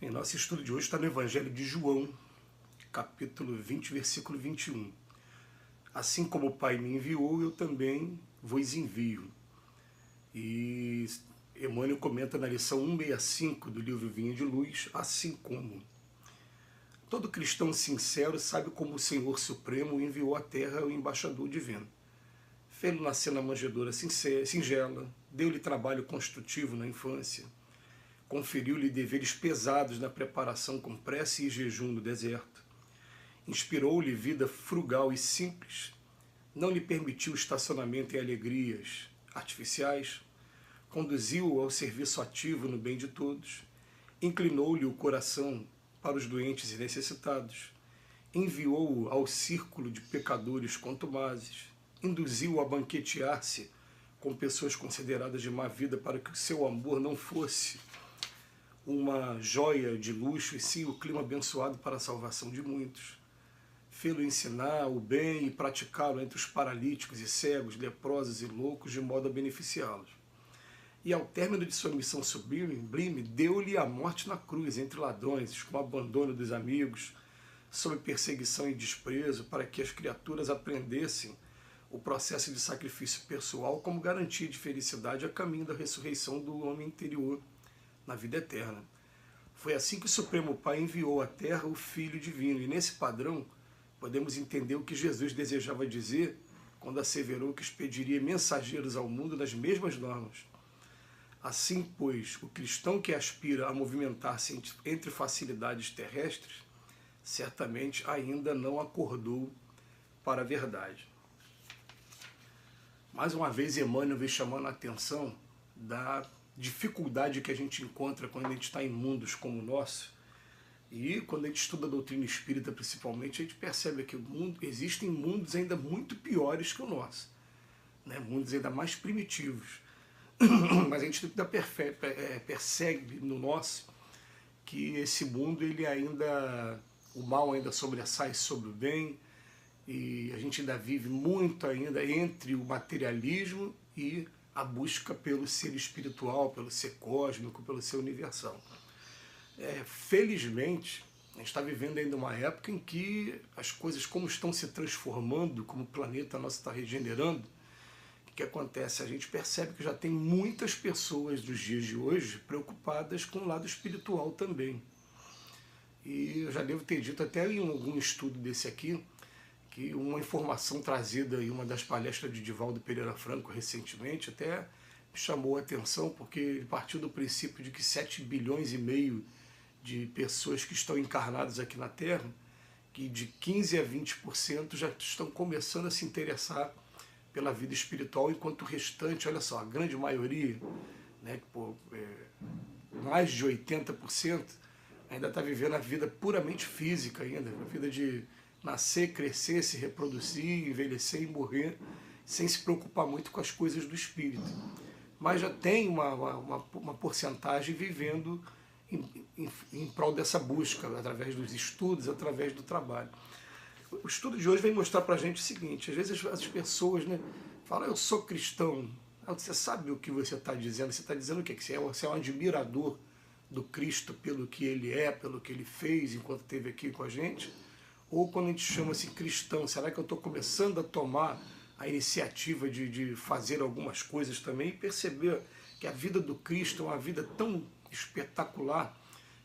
Em nosso estudo de hoje está no Evangelho de João, capítulo 20, versículo 21. Assim como o Pai me enviou, eu também vos envio. E Emmanuel comenta na lição 165 do livro Vinha de Luz, assim como. Todo cristão sincero sabe como o Senhor Supremo enviou à terra o embaixador divino. Fê-lo nascer na manjedoura singela, deu-lhe trabalho construtivo na infância, conferiu-lhe deveres pesados na preparação com prece e jejum no deserto, inspirou-lhe vida frugal e simples, não lhe permitiu estacionamento em alegrias artificiais, conduziu-o ao serviço ativo no bem de todos, inclinou-lhe o coração para os doentes e necessitados, enviou-o ao círculo de pecadores contumazes, induziu-o a banquetear-se com pessoas consideradas de má vida para que o seu amor não fosse uma joia de luxo e sim o clima abençoado para a salvação de muitos. Fê-lo ensinar o bem e praticá-lo entre os paralíticos e cegos, leprosos e loucos, de modo a beneficiá-los. E ao término de sua missão sublime, deu-lhe a morte na cruz, entre ladrões, com o abandono dos amigos, sob perseguição e desprezo, para que as criaturas aprendessem o processo de sacrifício pessoal como garantia de felicidade a caminho da ressurreição do homem interior na vida eterna. Foi assim que o Supremo Pai enviou à Terra o Filho Divino, e nesse padrão podemos entender o que Jesus desejava dizer quando asseverou que expediria mensageiros ao mundo nas mesmas normas. Assim, pois, o cristão que aspira a movimentar-se entre facilidades terrestres, certamente ainda não acordou para a verdade. Mais uma vez, Emmanuel vem chamando a atenção da dificuldade que a gente encontra quando a gente está em mundos como o nosso. E quando a gente estuda a doutrina espírita, principalmente, a gente percebe que existem mundos ainda muito piores que o nosso, né? Mundos ainda mais primitivos. Mas a gente ainda percebe no nosso que esse mundo, o mal ainda sobressai sobre o bem, e a gente ainda vive muito ainda entre o materialismo e a busca pelo ser espiritual, pelo ser cósmico, pelo ser universal. Felizmente, a gente está vivendo ainda uma época em que as coisas, como estão se transformando, como o planeta nosso está regenerando, o que acontece? A gente percebe que já tem muitas pessoas dos dias de hoje preocupadas com o lado espiritual também. E eu já devo ter dito até em algum estudo desse aqui, que uma informação trazida em uma das palestras de Divaldo Pereira Franco recentemente até me chamou a atenção, porque ele partiu do princípio de que 7,5 bilhões de pessoas que estão encarnadas aqui na Terra, que de 15 a 20% já estão começando a se interessar pela vida espiritual, enquanto o restante, olha só, a grande maioria, né, mais de 80%, ainda está vivendo a vida puramente física ainda, a vida de nascer, crescer, se reproduzir, envelhecer e morrer, sem se preocupar muito com as coisas do espírito. Mas já tem uma porcentagem vivendo em prol dessa busca, através dos estudos, através do trabalho. O estudo de hoje vem mostrar para a gente o seguinte: às vezes as pessoas, né, falam, eu sou cristão. Você sabe o que você está dizendo? Você está dizendo o quê? Que você é um admirador do Cristo pelo que ele é, pelo que ele fez enquanto esteve aqui com a gente? Ou quando a gente chama assim cristão, será que eu estou começando a tomar a iniciativa de fazer algumas coisas também e perceber que a vida do Cristo é uma vida tão espetacular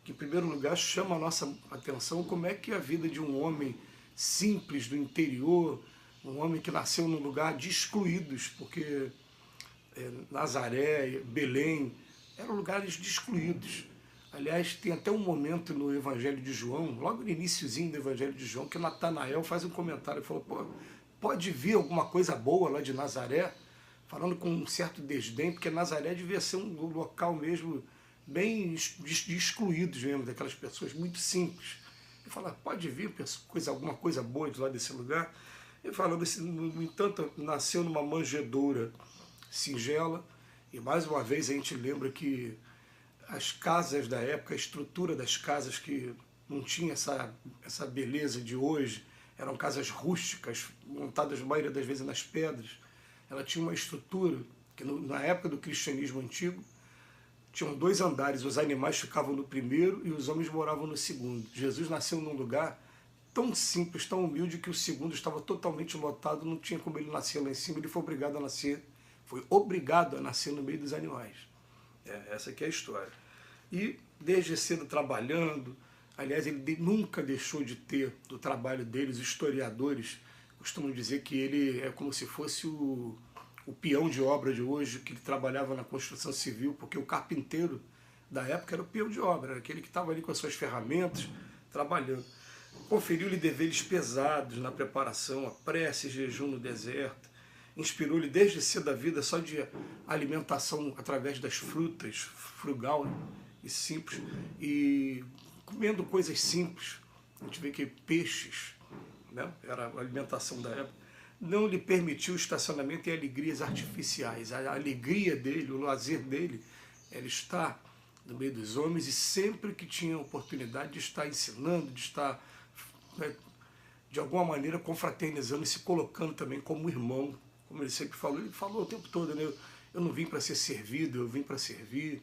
que, em primeiro lugar, chama a nossa atenção como é que é a vida de um homem simples do interior, um homem que nasceu num lugar de excluídos, porque Nazaré, Belém, eram lugares de excluídos. Aliás, tem até um momento no Evangelho de João, logo no iniciozinho do Evangelho de João, que Natanael faz um comentário e falou, pô, pode vir alguma coisa boa lá de Nazaré? Falando com um certo desdém, porque Nazaré devia ser um local mesmo bem de excluídos mesmo, daquelas pessoas muito simples. Ele fala, pode vir alguma coisa boa de lá desse lugar? Ele falando assim, no entanto, nasceu numa manjedoura singela, e mais uma vez a gente lembra que as casas da época, a estrutura das casas que não tinha essa beleza de hoje, eram casas rústicas, montadas a maioria das vezes nas pedras. Ela tinha uma estrutura que na época do cristianismo antigo tinham 2 andares, os animais ficavam no primeiro e os homens moravam no segundo. Jesus nasceu num lugar tão simples, tão humilde, que o segundo estava totalmente lotado, não tinha como ele nascer lá em cima, ele foi obrigado a nascer no meio dos animais. Essa aqui é a história. E desde cedo trabalhando, aliás, ele nunca deixou de ter do trabalho dele. Os historiadores costumam dizer que ele é como se fosse o peão de obra de hoje, que ele trabalhava na construção civil, porque o carpinteiro da época era o peão de obra, era aquele que estava ali com as suas ferramentas, trabalhando. Conferiu-lhe deveres pesados na preparação, a prece e jejum no deserto. Inspirou-lhe desde cedo a vida só de alimentação através das frutas, frugal e simples, e comendo coisas simples. A gente vê que peixes, né, era a alimentação da época. Não lhe permitiu estacionamento e alegrias artificiais. A alegria dele, o lazer dele, era estar no meio dos homens, e sempre que tinha oportunidade de estar ensinando, de estar, né, de alguma maneira confraternizando e se colocando também como irmão, como ele sempre falou. Ele falou o tempo todo, né? Eu não vim para ser servido, eu vim para servir.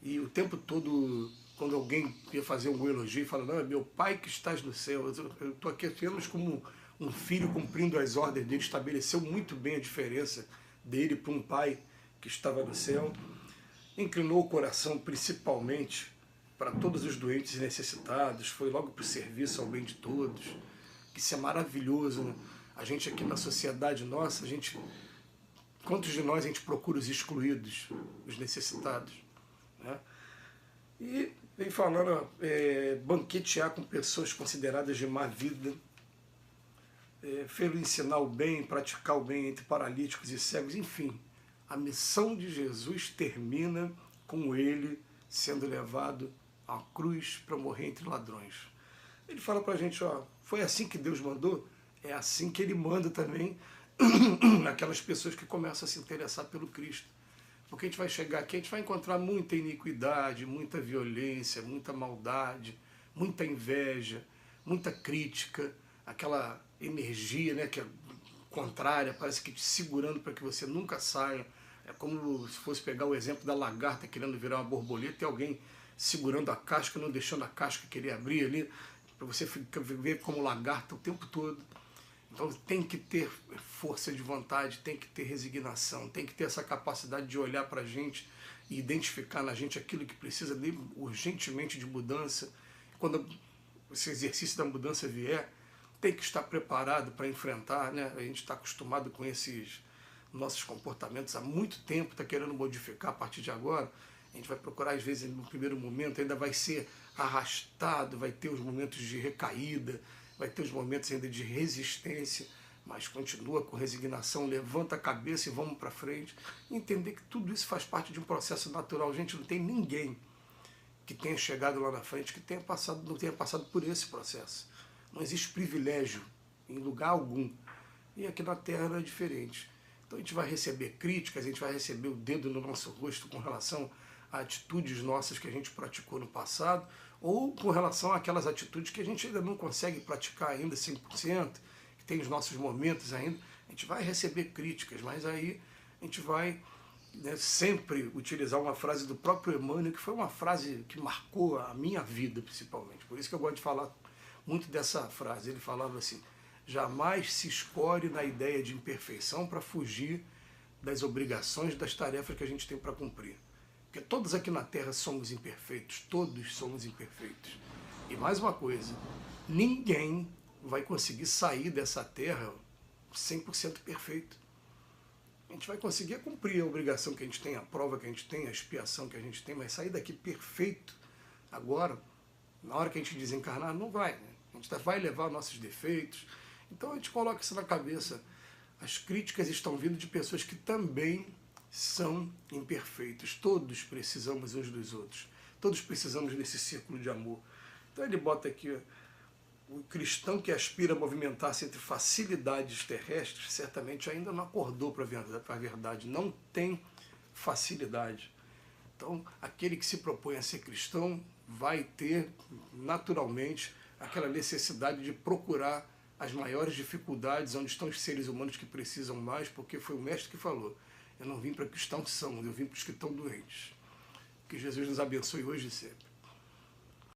E o tempo todo, quando alguém ia fazer um elogio, fala, não, é meu pai que estás no céu, eu estou aqui apenas como um filho cumprindo as ordens dele. Estabeleceu muito bem a diferença dele para um pai que estava no céu. Inclinou o coração principalmente para todos os doentes e necessitados, foi logo para o serviço ao bem de todos, que isso é maravilhoso, né? A gente aqui na sociedade nossa, quantos de nós a gente procura os excluídos, os necessitados, né? E vem falando, banquetear com pessoas consideradas de má vida, fê-lo ensinar o bem, praticar o bem entre paralíticos e cegos, enfim. A missão de Jesus termina com ele sendo levado à cruz para morrer entre ladrões. Ele fala para a gente, ó, foi assim que Deus mandou? É assim que ele manda também naquelas pessoas que começam a se interessar pelo Cristo. Porque a gente vai chegar aqui, a gente vai encontrar muita iniquidade, muita violência, muita maldade, muita inveja, muita crítica, aquela energia, né, que é contrária, parece que te segurando para que você nunca saia. É como se fosse pegar o exemplo da lagarta querendo virar uma borboleta e alguém segurando a casca, não deixando a casca querer abrir ali, para você viver como lagarta o tempo todo. Então tem que ter força de vontade, tem que ter resignação, tem que ter essa capacidade de olhar para a gente e identificar na gente aquilo que precisa de, urgentemente de mudança. Quando esse exercício da mudança vier, tem que estar preparado para enfrentar, né? A gente está acostumado com esses nossos comportamentos há muito tempo, está querendo modificar a partir de agora. A gente vai procurar, às vezes, no primeiro momento, ainda vai ser arrastado, vai ter os momentos de recaída, vai ter os momentos ainda de resistência, mas continua com resignação, levanta a cabeça e vamos para frente. Entender que tudo isso faz parte de um processo natural. Gente, não tem ninguém que tenha chegado lá na frente que não tenha passado por esse processo. Não existe privilégio em lugar algum. E aqui na Terra não é diferente. Então a gente vai receber críticas, a gente vai receber o dedo no nosso rosto com relação a atitudes nossas que a gente praticou no passado, ou com relação àquelas atitudes que a gente ainda não consegue praticar ainda 100%, que tem os nossos momentos ainda. A gente vai receber críticas, mas aí a gente vai, né, sempre utilizar uma frase do próprio Emmanuel, que foi uma frase que marcou a minha vida principalmente. Por isso que eu gosto de falar muito dessa frase. Ele falava assim: jamais se escolhe na ideia de imperfeição para fugir das obrigações, das tarefas que a gente tem para cumprir. Porque todos aqui na Terra somos imperfeitos, todos somos imperfeitos. E mais uma coisa, ninguém vai conseguir sair dessa Terra 100% perfeito. A gente vai conseguir cumprir a obrigação que a gente tem, a prova que a gente tem, a expiação que a gente tem, mas sair daqui perfeito agora, na hora que a gente desencarnar, não vai, né? A gente vai levar nossos defeitos. Então a gente coloca isso na cabeça. As críticas estão vindo de pessoas que também são imperfeitos. Todos precisamos uns dos outros. Todos precisamos desse círculo de amor. Então ele bota aqui: o cristão que aspira a movimentar-se entre facilidades terrestres certamente ainda não acordou para a verdade. Não tem facilidade. Então aquele que se propõe a ser cristão vai ter naturalmente aquela necessidade de procurar as maiores dificuldades, onde estão os seres humanos que precisam mais, porque foi o mestre que falou: eu não vim para que estão sãos, eu vim para os que estão doentes. Que Jesus nos abençoe hoje e sempre.